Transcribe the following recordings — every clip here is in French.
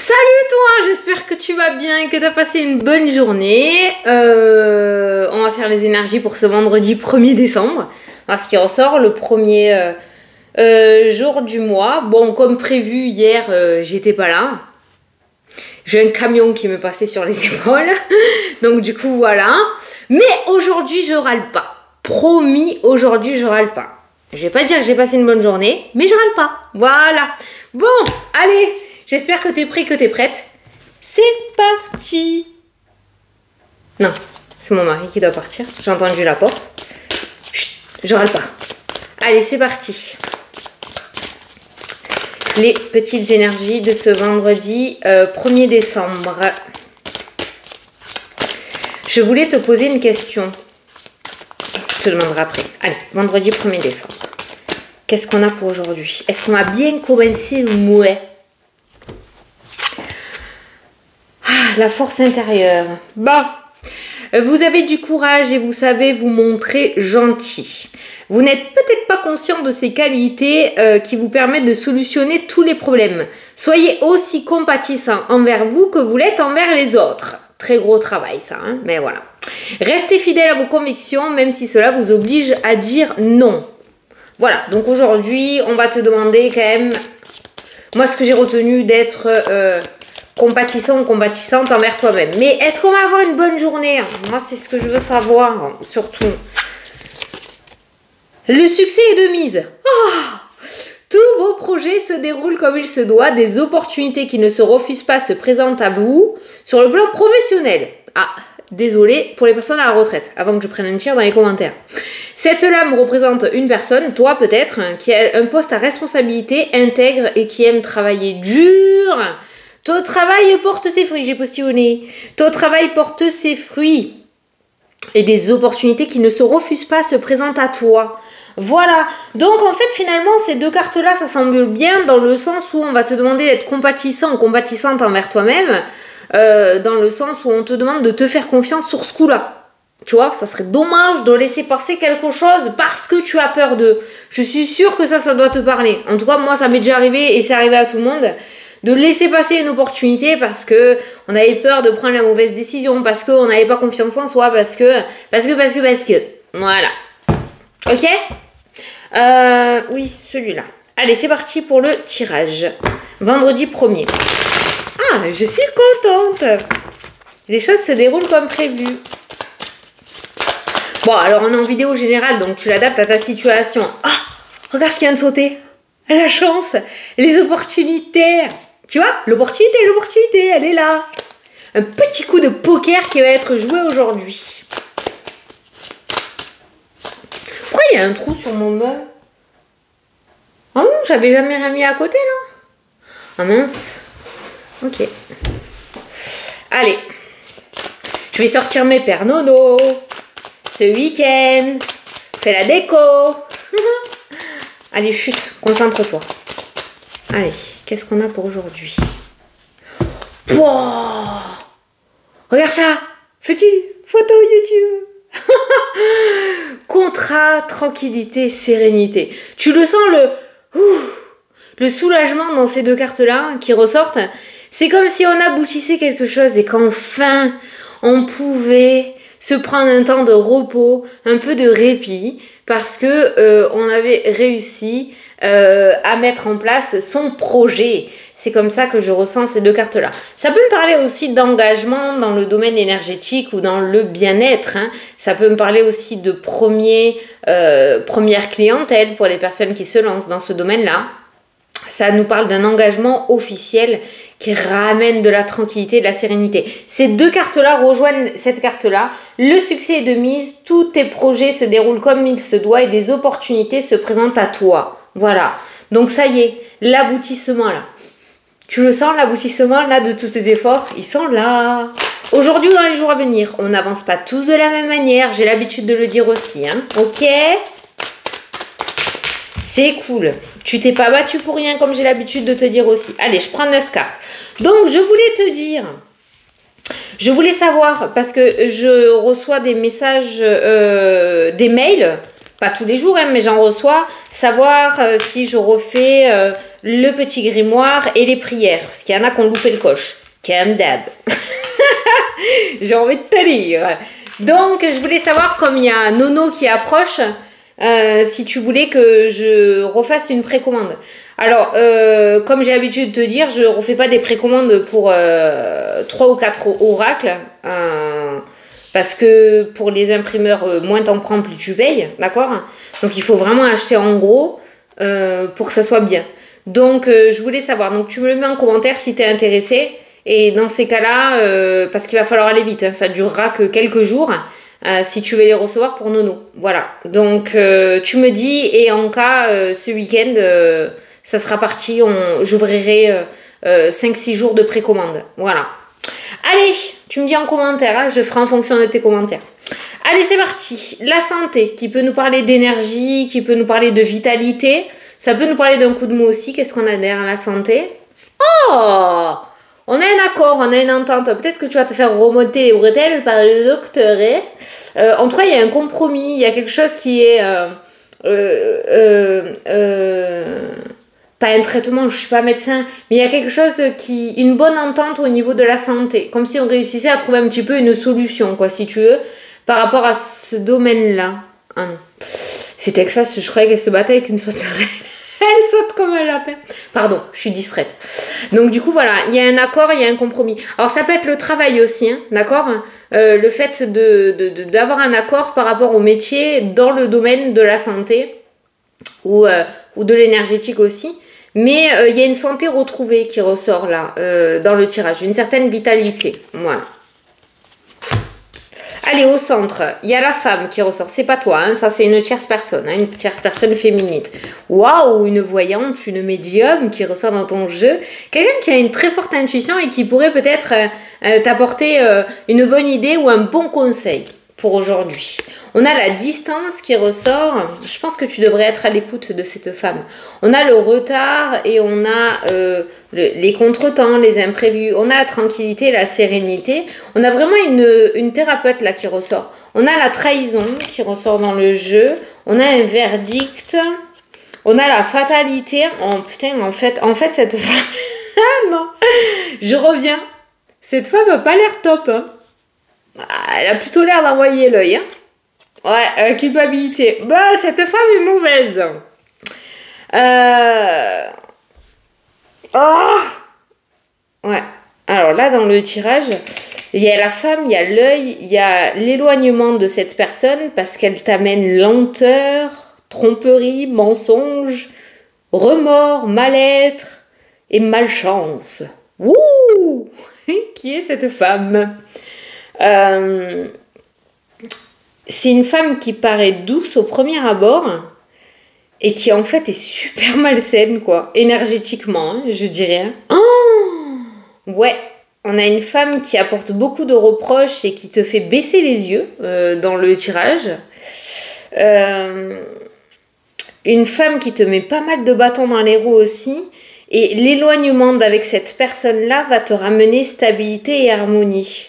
Salut toi, j'espère que tu vas bien et que tu as passé une bonne journée. On va faire les énergies pour ce vendredi 1er décembre. Alors, ce qui ressort, le premier jour du mois. Bon, comme prévu hier, j'étais pas là. J'ai un camion qui me passait sur les épaules. Donc du coup, voilà. Mais aujourd'hui, je râle pas. Promis, aujourd'hui, je râle pas. Je vais pas dire que j'ai passé une bonne journée, mais je râle pas. Voilà. Bon, allez. J'espère que t'es prêt, que t'es prête. C'est parti. Non, c'est mon mari qui doit partir. J'ai entendu la porte. Chut, je râle pas. Allez, c'est parti. Les petites énergies de ce vendredi 1er décembre. Je voulais te poser une question. Je te demanderai après. Allez, vendredi 1er décembre. Qu'est-ce qu'on a pour aujourd'hui? Est-ce qu'on a bien commencé le mois? La force intérieure. Bon, vous avez du courage et vous savez vous montrer gentil. Vous n'êtes peut-être pas conscient de ces qualités qui vous permettent de solutionner tous les problèmes. Soyez aussi compatissant envers vous que vous l'êtes envers les autres. Très gros travail ça, hein, mais voilà. Restez fidèle à vos convictions, même si cela vous oblige à dire non. Voilà, donc aujourd'hui, on va te demander quand même... Moi, ce que j'ai retenu d'être... compatissant ou compatissante envers toi-même. Mais est-ce qu'on va avoir une bonne journée? Moi, c'est ce que je veux savoir, surtout. Le succès est de mise. Oh, tous vos projets se déroulent comme il se doit. Des opportunités qui ne se refusent pas se présentent à vous sur le plan professionnel. Ah, désolé pour les personnes à la retraite, avant que je prenne un tir dans les commentaires. Cette lame représente une personne, toi peut-être, qui a un poste à responsabilité, intègre et qui aime travailler dur. Ton travail porte ses fruits, j'ai postillonné. Ton travail porte ses fruits. Et des opportunités qui ne se refusent pas se présentent à toi. Voilà. Donc, en fait, finalement, ces deux cartes-là, ça semble bien dans le sens où on va te demander d'être compatissant ou compatissante envers toi-même. Dans le sens où on te demande de te faire confiance sur ce coup-là. Tu vois, ça serait dommage de laisser passer quelque chose parce que tu as peur d'eux. Je suis sûre que ça doit te parler. En tout cas, moi, ça m'est déjà arrivé et c'est arrivé à tout le monde. De laisser passer une opportunité parce que on avait peur de prendre la mauvaise décision, parce qu'on n'avait pas confiance en soi, parce que. Voilà. Ok? Oui, celui-là. Allez, c'est parti pour le tirage. Vendredi 1er. Ah, je suis contente. Les choses se déroulent comme prévu. Bon, alors on est en vidéo générale, donc tu l'adaptes à ta situation. Ah, regarde ce qui vient de sauter. La chance, les opportunités. Tu vois, l'opportunité, elle est là. Un petit coup de poker qui va être joué aujourd'hui. Pourquoi il y a un trou sur mon meuble? Ah non, j'avais jamais rien mis à côté là. Ah mince. Ok. Allez. Je vais sortir mes Pères Nono. Ce week-end. Fais la déco. Allez, chut, concentre-toi. Allez, qu'est-ce qu'on a pour aujourd'hui? Wow, regarde ça. Petite photo YouTube. Contrat, tranquillité, sérénité. Tu le sens, le soulagement dans ces deux cartes-là qui ressortent. C'est comme si on aboutissait quelque chose et qu'enfin, on pouvait se prendre un temps de repos, un peu de répit, parce que on avait réussi à mettre en place son projet. C'est comme ça que je ressens ces deux cartes-là. Ça peut me parler aussi d'engagement dans le domaine énergétique ou dans le bien-être. Hein. Ça peut me parler aussi de première clientèle pour les personnes qui se lancent dans ce domaine-là. Ça nous parle d'un engagement officiel qui ramène de la tranquillité, de la sérénité. Ces deux cartes-là rejoignent cette carte-là. Le succès est de mise, tous tes projets se déroulent comme il se doit et des opportunités se présentent à toi. Voilà. Donc ça y est, l'aboutissement là. Tu le sens, l'aboutissement là de tous tes efforts? Ils sont là. Aujourd'hui ou dans les jours à venir, on n'avance pas tous de la même manière. J'ai l'habitude de le dire aussi. Hein. Ok? C'est cool. Tu t'es pas battu pour rien comme j'ai l'habitude de te dire aussi. Allez, je prends 9 cartes. Donc, je voulais te dire... Je voulais savoir, parce que je reçois des messages, des mails, pas tous les jours, hein, mais j'en reçois, savoir si je refais le petit grimoire et les prières. Parce qu'il y en a qui ont loupé le coche. Comme d'hab. J'ai envie de te lire. Donc, je voulais savoir, comme il y a Nono qui approche, si tu voulais que je refasse une précommande. Alors, comme j'ai l'habitude de te dire, je ne refais pas des précommandes pour 3 ou 4 oracles. Parce que pour les imprimeurs, moins t'en prends, plus tu payes. D'accord? Donc, il faut vraiment acheter en gros pour que ça soit bien. Donc, je voulais savoir. Donc, tu me le mets en commentaire si tu es intéressé. Et dans ces cas-là, parce qu'il va falloir aller vite, hein, ça durera que quelques jours si tu veux les recevoir pour Nono. Voilà. Donc, tu me dis, et en cas, ce week-end, ça sera parti. J'ouvrirai 5-6 jours de précommande. Voilà. Allez, tu me dis en commentaire, hein, je ferai en fonction de tes commentaires. Allez, c'est parti. La santé, qui peut nous parler d'énergie, qui peut nous parler de vitalité. Ça peut nous parler d'un coup de mou aussi. Qu'est-ce qu'on a derrière la santé? Oh! On a un accord, on a une entente. Peut-être que tu vas te faire remonter les bretelles par le docteur. En tout cas, il y a un compromis. Il y a quelque chose qui est... pas un traitement, je ne suis pas médecin. Mais il y a quelque chose qui... Une bonne entente au niveau de la santé. Comme si on réussissait à trouver un petit peu une solution, quoi, si tu veux, par rapport à ce domaine-là. Ah non. C'est Texas, je croyais qu'elle se battait avec une sauterelle. Elle saute comme un lapin. Pardon, je suis distraite. Donc du coup, voilà, il y a un accord, il y a un compromis. Alors ça peut être le travail aussi, hein, d'accord? Le fait d'avoir un accord par rapport au métier dans le domaine de la santé ou de l'énergétique aussi. Mais il y a une santé retrouvée qui ressort là, dans le tirage. Une certaine vitalité. Voilà. Allez, au centre, il y a la femme qui ressort. C'est pas toi, hein, ça c'est une tierce personne, hein, une tierce personne féminine. Waouh, une voyante, une médium qui ressort dans ton jeu. Quelqu'un qui a une très forte intuition et qui pourrait peut-être t'apporter une bonne idée ou un bon conseil pour aujourd'hui. On a la distance qui ressort. Je pense que tu devrais être à l'écoute de cette femme. On a le retard et on a les contretemps, les imprévus. On a la tranquillité, la sérénité. On a vraiment une thérapeute là qui ressort. On a la trahison qui ressort dans le jeu. On a un verdict. On a la fatalité. Oh putain, en fait cette femme... ah non, je reviens. Cette femme n'a pas l'air top. Hein. Elle a plutôt l'air d'envoyer l'œil. Hein. Ouais, culpabilité. Bah, cette femme est mauvaise. Oh ouais. Alors là, dans le tirage, il y a la femme, il y a l'œil, il y a l'éloignement de cette personne parce qu'elle t'amène lenteur, tromperie, mensonge, remords, mal-être et malchance. Wouh! Qui est cette femme? C'est une femme qui paraît douce au premier abord et qui en fait est super malsaine, quoi, énergétiquement, hein, je dirais. Oh ouais, on a une femme qui apporte beaucoup de reproches et qui te fait baisser les yeux dans le tirage. Une femme qui te met pas mal de bâtons dans les roues aussi. Et l'éloignement d'avec cette personne-là va te ramener stabilité et harmonie.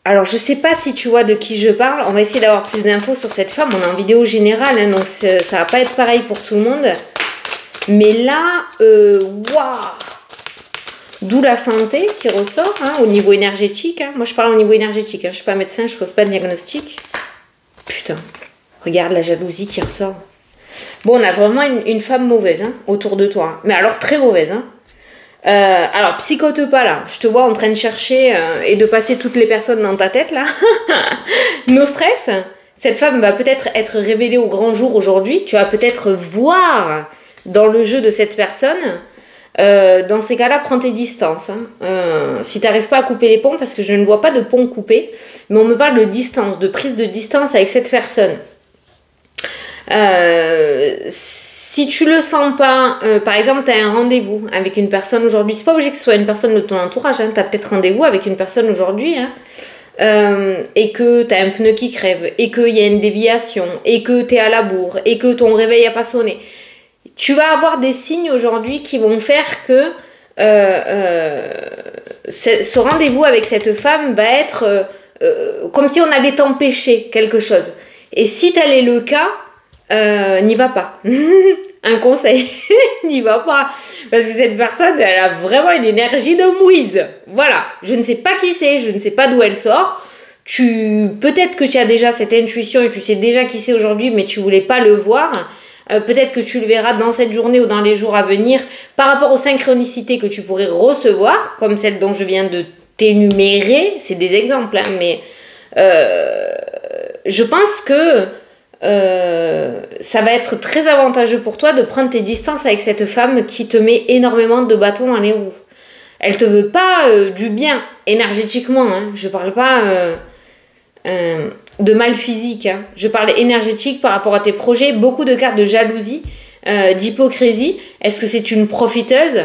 Alors, je sais pas si tu vois de qui je parle. On va essayer d'avoir plus d'infos sur cette femme. On est en vidéo générale, hein, donc ça va pas être pareil pour tout le monde. Mais là, waouh! D'où la santé qui ressort hein, au niveau énergétique. Hein. Moi, je parle au niveau énergétique. Hein. Je suis pas médecin, je pose pas de diagnostic. Putain, regarde la jalousie qui ressort. Bon, on a vraiment une femme mauvaise hein, autour de toi. Hein. Mais alors, très mauvaise. Hein. Alors, psychote pas là. Je te vois en train de chercher et de passer toutes les personnes dans ta tête là. No stress. Cette femme va peut-être être révélée au grand jour aujourd'hui. Tu vas peut-être voir dans le jeu de cette personne. Dans ces cas-là, prends tes distances. Hein. Si tu n'arrives pas à couper les ponts, parce que je ne vois pas de pont coupé, mais on me parle de distance, de prise de distance avec cette personne. Si tu le sens pas, par exemple, tu as un rendez-vous avec une personne aujourd'hui, c'est pas obligé que ce soit une personne de ton entourage, hein, tu as peut-être rendez-vous avec une personne aujourd'hui, hein, et que tu as un pneu qui crève, et qu'il y a une déviation, et que tu es à la bourre, et que ton réveil n'a pas sonné. Tu vas avoir des signes aujourd'hui qui vont faire que ce rendez-vous avec cette femme va être comme si on allait t'empêcher quelque chose. Et si tel est le cas, n'y va pas. Un conseil, n'y va pas. Parce que cette personne, elle a vraiment une énergie de mouise. Voilà, je ne sais pas qui c'est, je ne sais pas d'où elle sort. Peut-être que tu as déjà cette intuition et tu sais déjà qui c'est aujourd'hui, mais tu voulais pas le voir. Peut-être que tu le verras dans cette journée ou dans les jours à venir par rapport aux synchronicités que tu pourrais recevoir, comme celle dont je viens de t'énumérer. C'est des exemples, hein, mais je pense que ça va être très avantageux pour toi de prendre tes distances avec cette femme qui te met énormément de bâtons dans les roues. Elle te veut pas du bien énergétiquement, hein. Je parle pas de mal physique, hein. Je parle énergétique par rapport à tes projets. Beaucoup de cartes de jalousie, d'hypocrisie. Est-ce que c'est une profiteuse?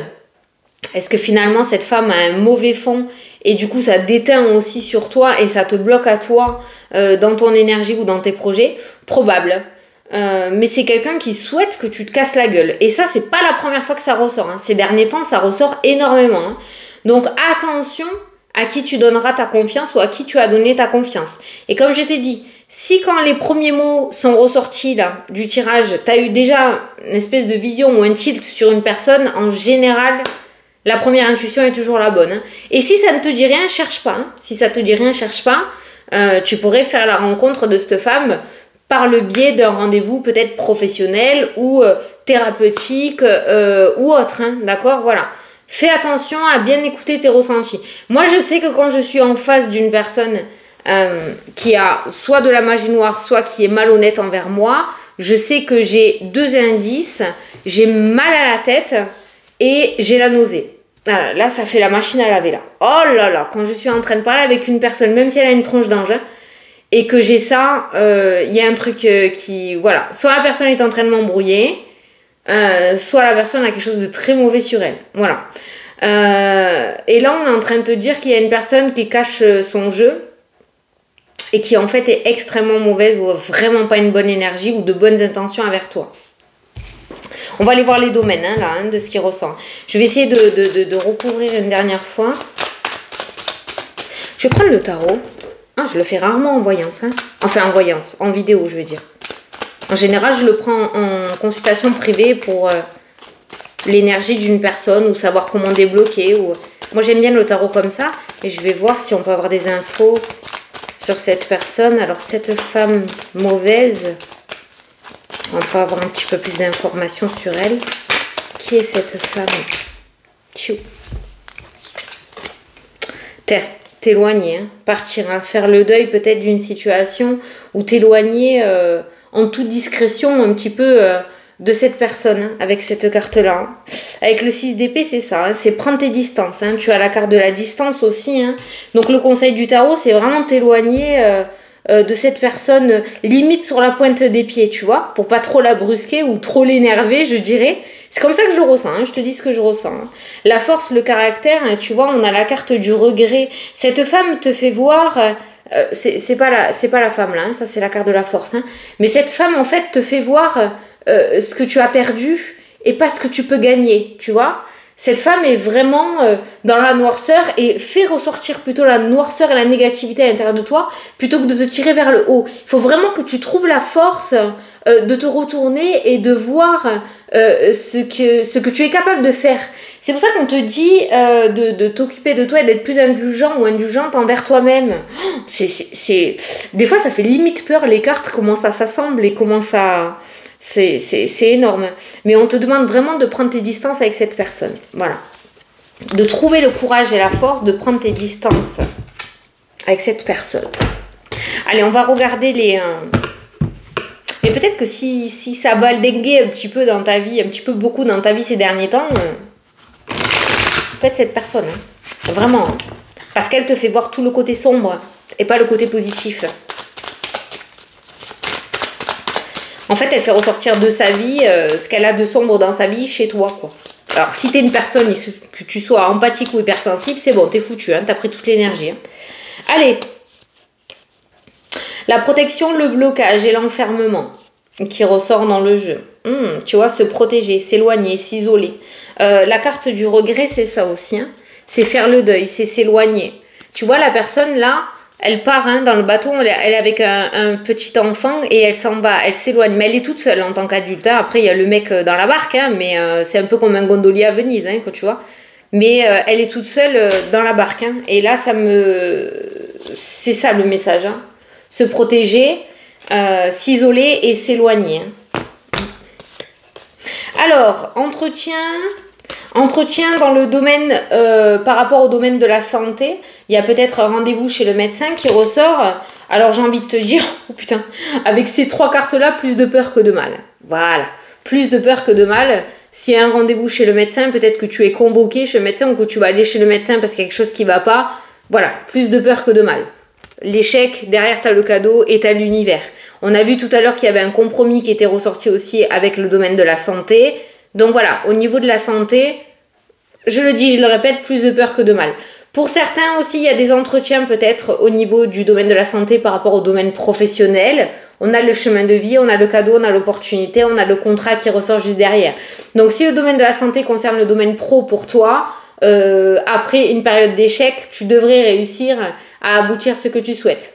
Est-ce que finalement cette femme a un mauvais fond et du coup ça déteint aussi sur toi et ça te bloque à toi dans ton énergie ou dans tes projets? Probable. Mais c'est quelqu'un qui souhaite que tu te casses la gueule. Et ça, c'est pas la première fois que ça ressort, hein. Ces derniers temps, ça ressort énormément, hein. Donc attention à qui tu donneras ta confiance ou à qui tu as donné ta confiance. Et comme je t'ai dit, si quand les premiers mots sont ressortis là, du tirage, tu as eu déjà une espèce de vision ou un tilt sur une personne, en général, la première intuition est toujours la bonne, hein. Et si ça ne te dit rien, cherche pas, hein. Si ça te dit rien, cherche pas. Tu pourrais faire la rencontre de cette femme par le biais d'un rendez-vous peut-être professionnel ou thérapeutique ou autre, hein, d'accord, voilà. Fais attention à bien écouter tes ressentis. Moi, je sais que quand je suis en face d'une personne qui a soit de la magie noire, soit qui est malhonnête envers moi, je sais que j'ai deux indices. J'ai mal à la tête et j'ai la nausée. Voilà, là, ça fait la machine à laver, là. Oh là là, quand je suis en train de parler avec une personne, même si elle a une tronche d'ange, et que j'ai ça, y a un truc qui... Voilà, soit la personne est en train de m'embrouiller, soit la personne a quelque chose de très mauvais sur elle. Voilà. Et là, on est en train de te dire qu'il y a une personne qui cache son jeu et qui en fait est extrêmement mauvaise ou vraiment pas une bonne énergie ou de bonnes intentions envers toi. On va aller voir les domaines, hein, là, hein, de ce qui ressent. Je vais essayer de recouvrir une dernière fois. Je vais prendre le tarot. Ah, je le fais rarement en voyance, hein. Enfin, en voyance, en vidéo, je veux dire. En général, je le prends en consultation privée pour l'énergie d'une personne ou savoir comment débloquer. Ou... Moi, j'aime bien le tarot comme ça. Et je vais voir si on peut avoir des infos sur cette personne. Alors, cette femme mauvaise, on peut avoir un petit peu plus d'informations sur elle. Qui est cette femme? Tchou. T'éloigner, hein, partir, hein, faire le deuil peut-être d'une situation ou t'éloigner en toute discrétion un petit peu de cette personne, hein, avec cette carte-là. Hein. Avec le 6 d'épée, c'est ça, hein, c'est prendre tes distances. Hein. Tu as la carte de la distance aussi. Hein. Donc le conseil du tarot, c'est vraiment t'éloigner de cette personne, limite sur la pointe des pieds, tu vois, pour pas trop la brusquer ou trop l'énerver, je dirais. C'est comme ça que je le ressens, hein, je te dis ce que je ressens. Hein. La force, le caractère, hein, tu vois, on a la carte du regret. Cette femme te fait voir... c'est pas la femme là, hein, ça c'est la carte de la force. Hein. Mais cette femme en fait te fait voir ce que tu as perdu et pas ce que tu peux gagner, tu vois. Cette femme est vraiment dans la noirceur et fait ressortir plutôt la noirceur et la négativité à l'intérieur de toi plutôt que de te tirer vers le haut. Il faut vraiment que tu trouves la force de te retourner et de voir ce que tu es capable de faire. C'est pour ça qu'on te dit de t'occuper de toi et d'être plus indulgent ou indulgente envers toi-même. Des fois, ça fait limite peur les cartes, comment ça s'assemble et comment ça... C'est énorme. Mais on te demande vraiment de prendre tes distances avec cette personne. Voilà. De trouver le courage et la force de prendre tes distances avec cette personne. Allez, on va regarder les... Mais peut-être que si ça va le dengue un petit peu dans ta vie, un petit peu beaucoup dans ta vie ces derniers temps, peut-être cette personne. Hein. Vraiment. Hein. Parce qu'elle te fait voir tout le côté sombre et pas le côté positif. En fait, elle fait ressortir de sa vie ce qu'elle a de sombre dans sa vie chez toi, quoi. Alors, si t'es une personne, que tu sois empathique ou hypersensible, c'est bon, t'es foutu, hein, t'as pris toute l'énergie. Hein. Allez. La protection, le blocage et l'enfermement qui ressort dans le jeu. Tu vois, se protéger, s'éloigner, s'isoler. La carte du regret, c'est ça aussi. Hein. C'est faire le deuil, c'est s'éloigner. Tu vois, la personne, là, Elle part hein, dans le bateau, elle est avec un petit enfant et elle s'en va, elle s'éloigne. Mais elle est toute seule en tant qu'adulte. Hein. Après, il y a le mec dans la barque, hein, mais c'est un peu comme un gondolier à Venise, hein, quand tu vois. Mais elle est toute seule dans la barque. Hein. Et là, c'est ça le message. Hein. Se protéger, s'isoler et s'éloigner. Hein. Alors, entretien dans le domaine, par rapport au domaine de la santé, il y a peut-être un rendez-vous chez le médecin qui ressort. Alors j'ai envie de te dire, oh putain, avec ces 3 cartes-là, plus de peur que de mal. Voilà, plus de peur que de mal. S'il y a un rendez-vous chez le médecin, peut-être que tu es convoqué chez le médecin ou que tu vas aller chez le médecin parce qu'il y a quelque chose qui ne va pas. Voilà, plus de peur que de mal. L'échec, derrière tu as le cadeau et tu as l'univers. On a vu tout à l'heure qu'il y avait un compromis qui était ressorti aussi avec le domaine de la santé. Donc voilà, au niveau de la santé, je le dis, je le répète, plus de peur que de mal. Pour certains aussi, il y a des entretiens peut-être au niveau du domaine de la santé par rapport au domaine professionnel. On a le chemin de vie, on a le cadeau, on a l'opportunité, on a le contrat qui ressort juste derrière. Donc si le domaine de la santé concerne le domaine pro pour toi, après une période d'échec, tu devrais réussir à aboutir ce que tu souhaites.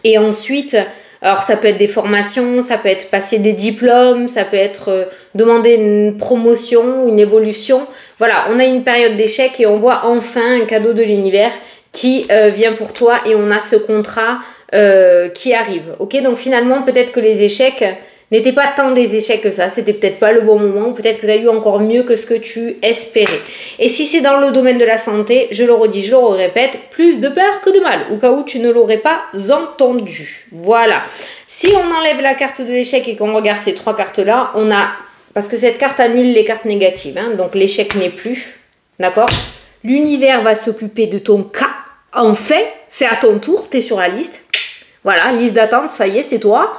Et ensuite, alors ça peut être des formations, ça peut être passer des diplômes, ça peut être demander une promotion, une évolution. Voilà, on a une période d'échec et on voit enfin un cadeau de l'univers qui vient pour toi et on a ce contrat qui arrive. Ok, donc finalement peut-être que les échecs n'étaient pas tant des échecs que ça, c'était peut-être pas le bon moment, peut-être que tu as eu encore mieux que ce que tu espérais. Et si c'est dans le domaine de la santé, je le redis, je le répète, plus de peur que de mal, au cas où tu ne l'aurais pas entendu. Voilà. Si on enlève la carte de l'échec et qu'on regarde ces 3 cartes-là, on a, parce que cette carte annule les cartes négatives, hein, donc l'échec n'est plus, d'accord? L'univers va s'occuper de ton cas, en fait, c'est à ton tour, tu es sur la liste. Voilà, liste d'attente, ça y est, c'est toi.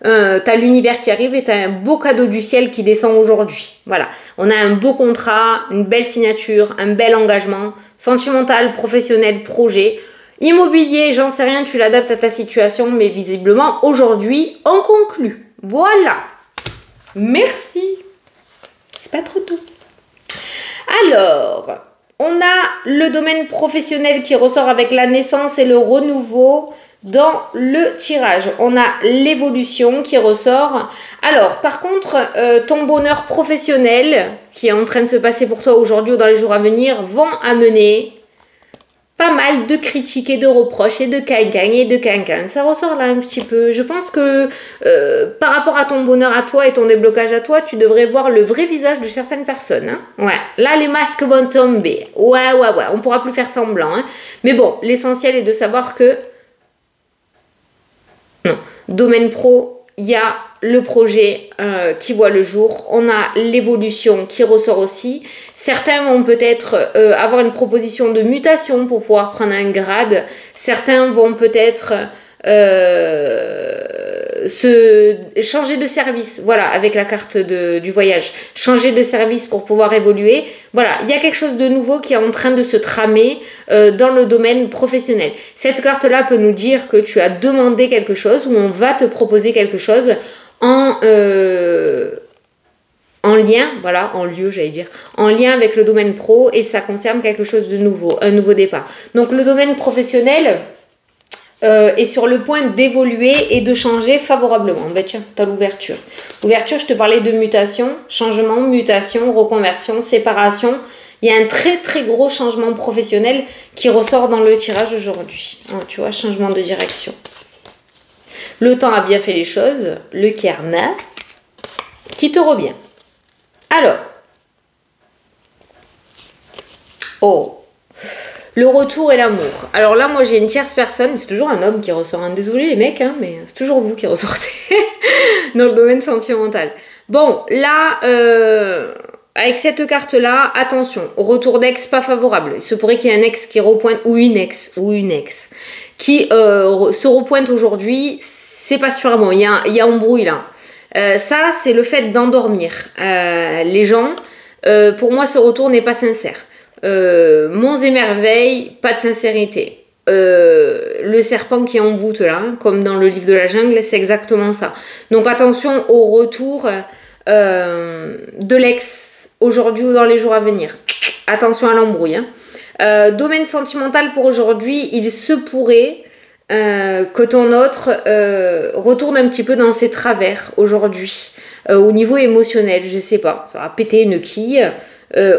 T'as l'univers qui arrive et t'as un beau cadeau du ciel qui descend aujourd'hui. Voilà, on a un beau contrat, une belle signature, un bel engagement, sentimental, professionnel, projet, immobilier, j'en sais rien, tu l'adaptes à ta situation, mais visiblement aujourd'hui on conclut. Voilà, merci. C'est pas trop tôt. Alors, on a le domaine professionnel qui ressort avec la naissance et le renouveau. Dans le tirage, on a l'évolution qui ressort. Alors, par contre, ton bonheur professionnel qui est en train de se passer pour toi aujourd'hui ou dans les jours à venir vont amener pas mal de critiques et de reproches et de quinquin et de quinquin. Ça ressort là un petit peu. Je pense que par rapport à ton bonheur à toi et ton déblocage à toi, tu devrais voir le vrai visage de certaines personnes. Hein. Ouais, là les masques vont tomber. Ouais, on pourra plus faire semblant. Hein. Mais bon, l'essentiel est de savoir que non, domaine pro, il y a le projet qui voit le jour, on a l'évolution qui ressort aussi. Certains vont peut-être avoir une proposition de mutation pour pouvoir prendre un grade. Certains vont peut-être changer de service, voilà, avec la carte du voyage. Changer de service pour pouvoir évoluer. Voilà, il y a quelque chose de nouveau qui est en train de se tramer dans le domaine professionnel. Cette carte-là peut nous dire que tu as demandé quelque chose ou on va te proposer quelque chose en lien, voilà, en lieu j'allais dire, en lien avec le domaine pro et ça concerne quelque chose de nouveau, un nouveau départ. Donc le domaine professionnel est sur le point d'évoluer et de changer favorablement. Ben tiens, tu as l'ouverture. L'ouverture, je te parlais de mutation, changement, mutation, reconversion, séparation. Il y a un très très gros changement professionnel qui ressort dans le tirage aujourd'hui. Hein, tu vois, changement de direction. Le temps a bien fait les choses, le karma qui te revient. Alors, oh, le retour et l'amour. Alors là, moi, j'ai une tierce personne. C'est toujours un homme qui ressort. Hein. Désolé les mecs, hein, mais c'est toujours vous qui ressortez dans le domaine sentimental. Bon, là, avec cette carte-là, attention, retour d'ex pas favorable. Il se pourrait qu'il y ait un ex qui repointe, ou une ex, qui se repointe aujourd'hui. C'est pas sûrement, il y a embrouille là. Ça, c'est le fait d'endormir les gens. Pour moi, ce retour n'est pas sincère. Monts et merveilles, pas de sincérité. Le serpent qui envoûte là, comme dans le livre de la jungle, c'est exactement ça. Donc attention au retour de l'ex aujourd'hui ou dans les jours à venir. Attention à l'embrouille. Hein. Domaine sentimental pour aujourd'hui, il se pourrait que ton autre retourne un petit peu dans ses travers aujourd'hui, au niveau émotionnel, je sais pas, ça va péter une quille,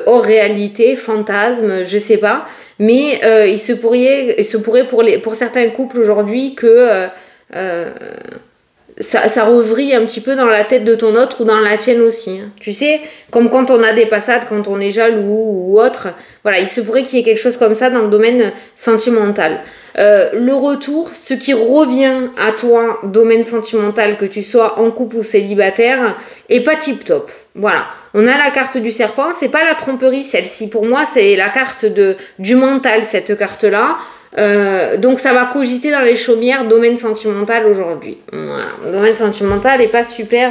hors réalité, fantasme, je sais pas, mais il se pourrait pour certains couples aujourd'hui que ça revrille un petit peu dans la tête de ton autre ou dans la tienne aussi. Hein. Tu sais, comme quand on a des passades, quand on est jaloux ou autre, voilà, il se pourrait qu'il y ait quelque chose comme ça dans le domaine sentimental. Le retour, ce qui revient à toi, domaine sentimental, que tu sois en couple ou célibataire, est pas tip top. Voilà. On a la carte du serpent, c'est pas la tromperie, celle-ci. Pour moi, c'est la carte du mental, cette carte-là. Donc ça va cogiter dans les chaumières domaine sentimental aujourd'hui. Voilà. Le domaine sentimental n'est pas super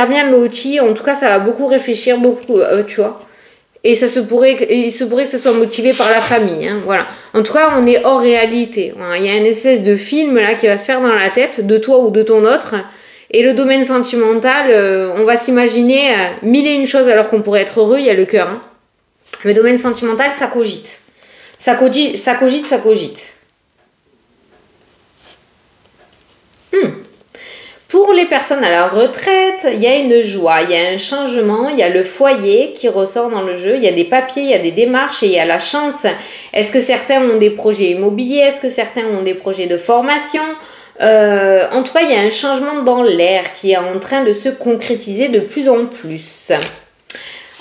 bien loti. En tout cas, ça va beaucoup réfléchir, beaucoup, tu vois. Et il se pourrait que ce soit motivé par la famille. Hein, voilà. En tout cas, on est hors réalité. Voilà. Il y a une espèce de film là qui va se faire dans la tête de toi ou de ton autre. Et le domaine sentimental, on va s'imaginer mille et une choses alors qu'on pourrait être heureux. Il y a le cœur. Hein. Le domaine sentimental, ça cogite. Ça cogite. Pour les personnes à la retraite, il y a une joie, il y a un changement, il y a le foyer qui ressort dans le jeu, il y a des papiers, il y a des démarches et il y a la chance. Est-ce que certains ont des projets immobiliers? Est-ce que certains ont des projets de formation? En tout cas, il y a un changement dans l'air qui est en train de se concrétiser de plus en plus.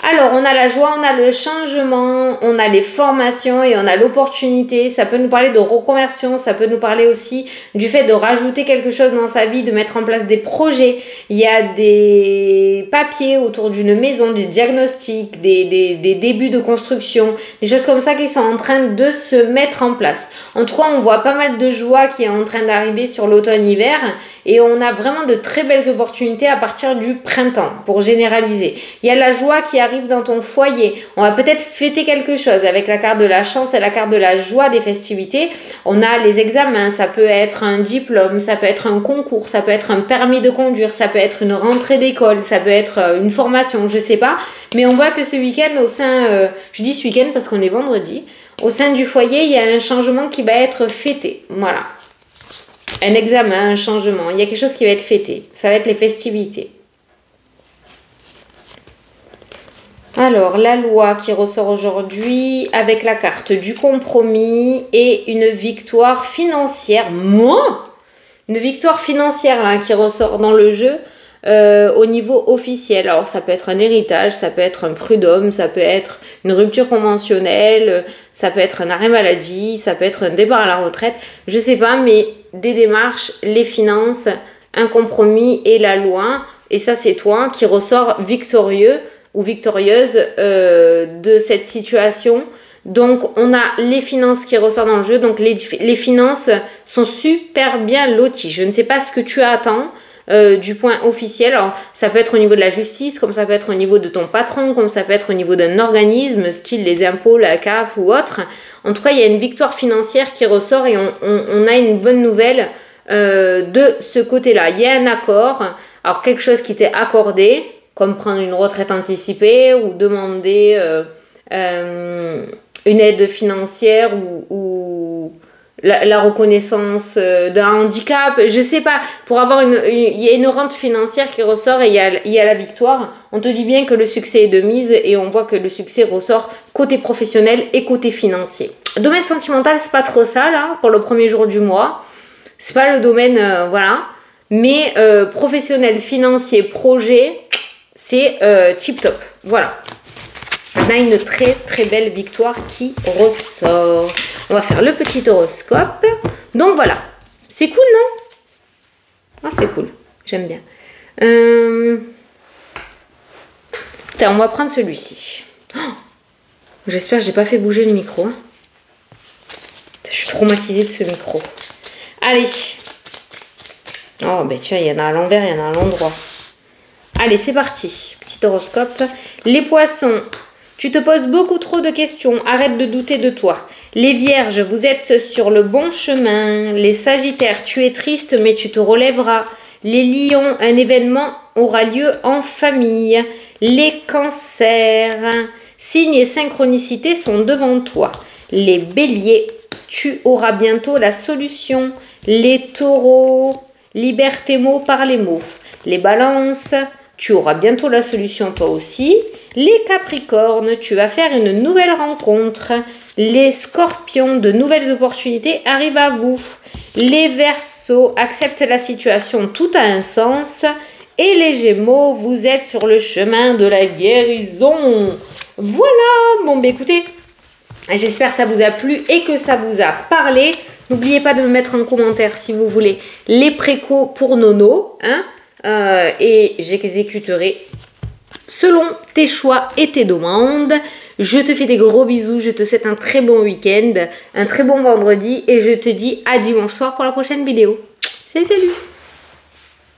Alors, on a la joie, on a le changement, on a les formations et on a l'opportunité. Ça peut nous parler de reconversion, ça peut nous parler aussi du fait de rajouter quelque chose dans sa vie, de mettre en place des projets. Il y a des papiers autour d'une maison, des diagnostics, des débuts de construction, des choses comme ça qui sont en train de se mettre en place. En tout cas, on voit pas mal de joie qui est en train d'arriver sur l'automne-hiver et on a vraiment de très belles opportunités à partir du printemps, pour généraliser. Il y a la joie qui arrive dans ton foyer. On va peut-être fêter quelque chose avec la carte de la chance et la carte de la joie des festivités. On a les examens, ça peut être un diplôme, ça peut être un concours, ça peut être un permis de conduire, ça peut être une rentrée d'école, ça peut être une formation, je sais pas. Mais on voit que ce week-end, au sein, je dis ce week-end parce qu'on est vendredi, au sein du foyer, il y a un changement qui va être fêté. Voilà. Un examen, un changement. Il y a quelque chose qui va être fêté. Ça va être les festivités. Alors, la loi qui ressort aujourd'hui avec la carte du compromis et une victoire financière. Moi, une victoire financière là, qui ressort dans le jeu au niveau officiel. Alors, ça peut être un héritage, ça peut être un prud'homme, ça peut être une rupture conventionnelle, ça peut être un arrêt maladie, ça peut être un départ à la retraite. Je sais pas, mais des démarches, les finances, un compromis et la loi. Et ça, c'est toi qui ressort victorieux ou victorieuse de cette situation. Donc, on a les finances qui ressortent dans le jeu. Donc, les finances sont super bien loties. Je ne sais pas ce que tu attends du point officiel. Alors, ça peut être au niveau de la justice, comme ça peut être au niveau de ton patron, comme ça peut être au niveau d'un organisme, style les impôts, la CAF ou autre. En tout cas, il y a une victoire financière qui ressort et on a une bonne nouvelle de ce côté-là. Il y a un accord. Alors, quelque chose qui t'est accordé, comme prendre une retraite anticipée ou demander une aide financière ou la reconnaissance d'un handicap, je sais pas, pour avoir il y a une rente financière qui ressort et il y a la victoire. On te dit bien que le succès est de mise et on voit que le succès ressort côté professionnel et côté financier. Domaine sentimental, c'est pas trop ça là, pour le premier jour du mois. C'est pas le domaine, voilà. Mais professionnel, financier, projet, c'est tip top. Voilà. On a une très très belle victoire qui ressort. On va faire le petit horoscope. Donc voilà. C'est cool, non? Ah, c'est cool. J'aime bien. Tiens, on va prendre celui-ci. Oh, j'espère que j'ai pas fait bouger le micro. Je suis traumatisée de ce micro. Allez. Oh, ben tiens, il y en a à l'envers, il y en a à l'endroit. Allez, c'est parti. Petit horoscope. Les poissons, tu te poses beaucoup trop de questions. Arrête de douter de toi. Les vierges, vous êtes sur le bon chemin. Les sagittaires, tu es triste, mais tu te relèveras. Les lions, un événement aura lieu en famille. Les cancers, signes et synchronicités sont devant toi. Les béliers, tu auras bientôt la solution. Les taureaux, libère tes mots par les mots. Les balances, tu auras bientôt la solution toi aussi. Les capricornes, tu vas faire une nouvelle rencontre. Les scorpions, de nouvelles opportunités arrivent à vous. Les verseaux, acceptent la situation, tout a un sens. Et les gémeaux, vous êtes sur le chemin de la guérison. Voilà, bon bah écoutez, j'espère que ça vous a plu et que ça vous a parlé. N'oubliez pas de me mettre en commentaire si vous voulez les précos pour Nono. Et j'exécuterai selon tes choix et tes demandes. Je te fais des gros bisous, je te souhaite un très bon week-end, un très bon vendredi et je te dis à dimanche soir pour la prochaine vidéo. Salut, salut!